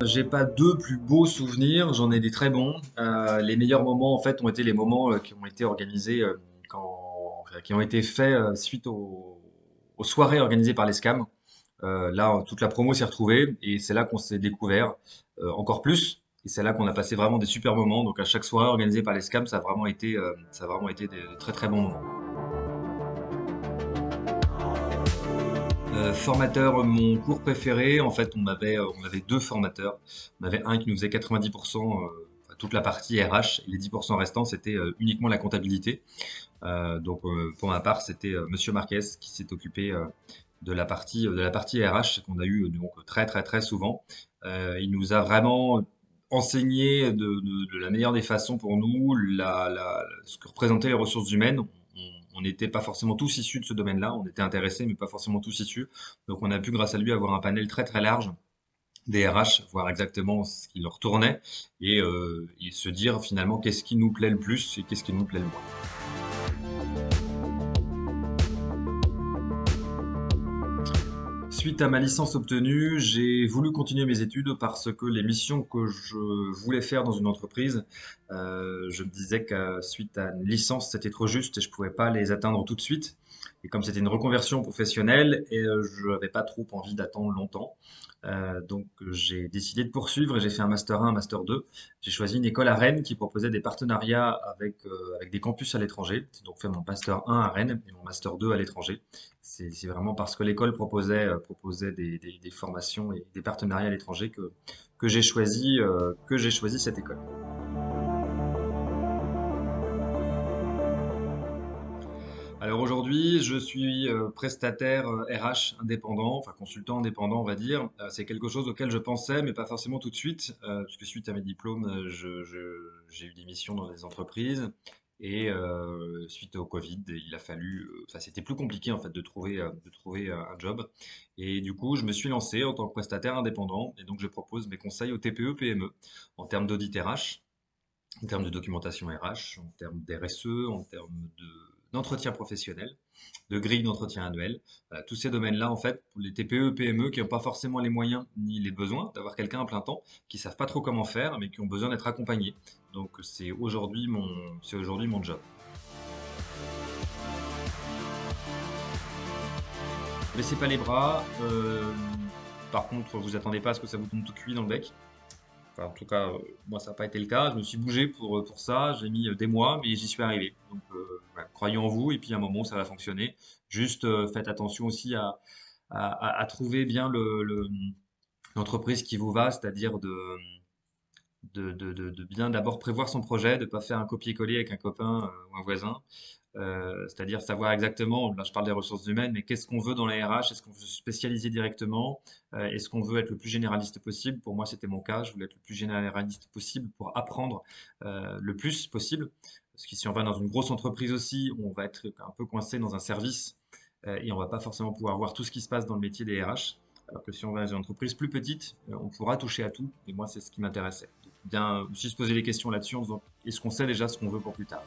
J'ai pas deux plus beaux souvenirs, j'en ai des très bons. Les meilleurs moments, en fait, ont été les moments qui ont été organisés, enfin, qui ont été faits suite aux soirées organisées par les SCAM. Là, toute la promo s'est retrouvée et c'est là qu'on s'est découvert encore plus. Et c'est là qu'on a passé vraiment des super moments. Donc à chaque soirée organisée par les SCAM, ça a vraiment été des très très bons moments. Formateur, mon cours préféré, en fait, on avait deux formateurs. On avait un qui nous faisait 90%, enfin, toute la partie RH, et les 10% restants, c'était uniquement la comptabilité. Pour ma part, c'était Monsieur Marquez qui s'est occupé de la partie RH qu'on a eu donc très très très souvent. Il nous a vraiment enseigné de la meilleure des façons pour nous ce que représentaient les ressources humaines. On n'était pas forcément tous issus de ce domaine-là, on était intéressés, mais pas forcément tous issus. Donc on a pu, grâce à lui, avoir un panel très très large des RH, voir exactement ce qui leur tournait et se dire finalement qu'est-ce qui nous plaît le plus et qu'est-ce qui nous plaît le moins. Suite à ma licence obtenue, j'ai voulu continuer mes études parce que les missions que je voulais faire dans une entreprise, je me disais que suite à une licence, c'était trop juste et je pouvais pas les atteindre tout de suite. Et comme c'était une reconversion professionnelle, je n'avais pas trop envie d'attendre longtemps. J'ai décidé de poursuivre et j'ai fait un master 1, un master 2. J'ai choisi une école à Rennes qui proposait des partenariats avec des campus à l'étranger. J'ai donc fait mon master 1 à Rennes et mon master 2 à l'étranger. C'est vraiment parce que l'école proposait des formations et des partenariats à l'étranger que j'ai choisi cette école. Alors aujourd'hui, je suis prestataire RH indépendant, enfin consultant indépendant, on va dire. C'est quelque chose auquel je pensais, mais pas forcément tout de suite, puisque suite à mes diplômes, j'ai eu des missions dans des entreprises. Et suite au Covid, il a fallu, enfin c'était plus compliqué en fait de trouver un job. Et du coup, je me suis lancé en tant que prestataire indépendant, et donc je propose mes conseils aux TPE, PME en termes d'audit RH, en termes de documentation RH, en termes d'RSE, en termes d'entretien professionnel, de grille d'entretien annuel. Voilà, tous ces domaines-là, en fait, pour les TPE, PME qui n'ont pas forcément les moyens ni les besoins d'avoir quelqu'un à plein temps, qui savent pas trop comment faire, mais qui ont besoin d'être accompagnés. Donc c'est aujourd'hui mon job. Baissez pas les bras. Par contre, vous attendez pas à ce que ça vous tombe tout cuit dans le bec. Enfin, en tout cas, moi, ça n'a pas été le cas. Je me suis bougé pour ça. J'ai mis des mois, mais j'y suis arrivé. Donc, voilà, croyez en vous, et puis à un moment, ça va fonctionner. Juste, faites attention aussi à trouver bien l'entreprise qui vous va, c'est-à-dire de bien d'abord prévoir son projet, de ne pas faire un copier-coller avec un copain ou un voisin. C'est-à-dire savoir exactement, là je parle des ressources humaines, mais qu'est-ce qu'on veut dans les RH? Est-ce qu'on veut se spécialiser directement? Est-ce qu'on veut être le plus généraliste possible? Pour moi, c'était mon cas. Je voulais être le plus généraliste possible pour apprendre le plus possible. Parce que si on va dans une grosse entreprise aussi, on va être un peu coincé dans un service et on va pas forcément pouvoir voir tout ce qui se passe dans le métier des RH. Alors que si on va dans une entreprise plus petite, on pourra toucher à tout. Et moi, c'est ce qui m'intéressait. Donc, bien aussi se poser des questions là-dessus en disant est-ce qu'on sait déjà ce qu'on veut pour plus tard?